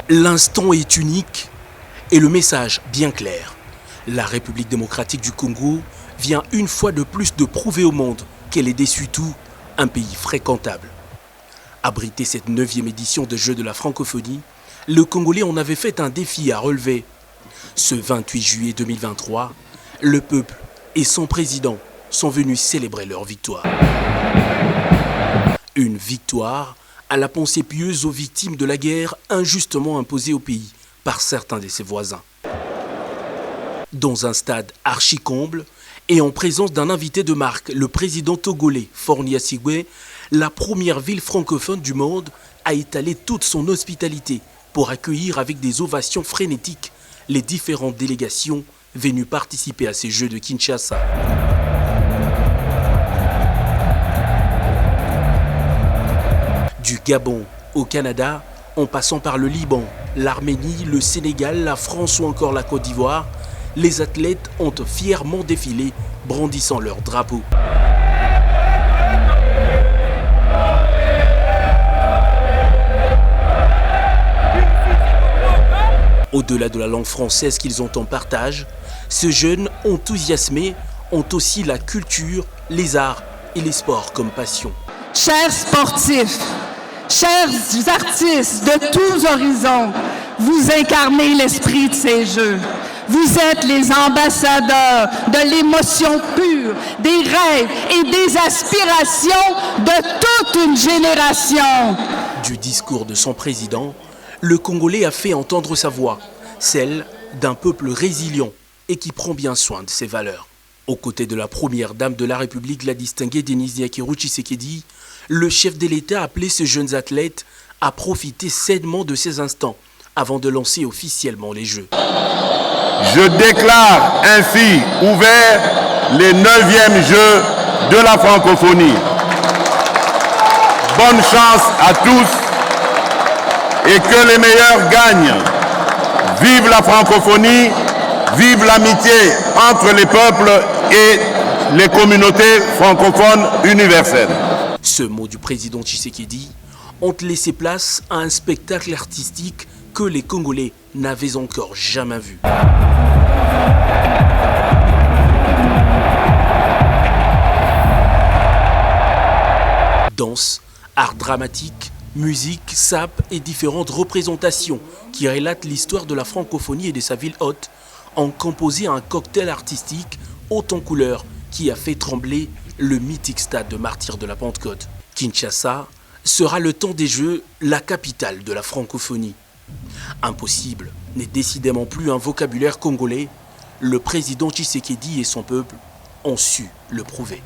L'instant est unique et le message bien clair. La République démocratique du Congo vient une fois de plus de prouver au monde qu'elle est dessus tout un pays fréquentable. Abriter cette 9e édition des Jeux de la francophonie, le Congolais en avait fait un défi à relever. Ce 28 juillet 2023, le peuple et son président sont venus célébrer leur victoire. Une victoire à la pensée pieuse aux victimes de la guerre injustement imposée au pays par certains de ses voisins. Dans un stade archi-comble et en présence d'un invité de marque, le président togolais Faure Gnassingbe, la première ville francophone du monde a étalé toute son hospitalité pour accueillir avec des ovations frénétiques les différentes délégations venues participer à ces Jeux de Kinshasa. Du Gabon au Canada, en passant par le Liban, l'Arménie, le Sénégal, la France ou encore la Côte d'Ivoire, les athlètes ont fièrement défilé, brandissant leur drapeau. Au-delà de la langue française qu'ils ont en partage, ces jeunes enthousiasmés ont aussi la culture, les arts et les sports comme passion. Chers sportifs, chers artistes de tous horizons, vous incarnez l'esprit de ces Jeux. Vous êtes les ambassadeurs de l'émotion pure, des rêves et des aspirations de toute une génération. Du discours de son président, le Congolais a fait entendre sa voix, celle d'un peuple résilient et qui prend bien soin de ses valeurs. Aux côtés de la première dame de la République, la distinguée Denise Nyakeru Tshisekedi, le chef de l'État a appelé ces jeunes athlètes à profiter sainement de ces instants avant de lancer officiellement les Jeux. Je déclare ainsi ouverts les 9e Jeux de la francophonie. Bonne chance à tous et que les meilleurs gagnent. Vive la francophonie, vive l'amitié entre les peuples et les communautés francophones universelles. Ce mot du président Tshisekedi ont laissé place à un spectacle artistique que les Congolais n'avaient encore jamais vu. Danse, art dramatique, musique, sap et différentes représentations qui relatent l'histoire de la francophonie et de sa ville hôte ont composé un cocktail artistique haut en couleurs qui a fait trembler le mythique stade de Martyrs de la Pentecôte. Kinshasa sera le temps des Jeux la capitale de la francophonie. Impossible n'est décidément plus un vocabulaire congolais. Le président Tshisekedi et son peuple ont su le prouver.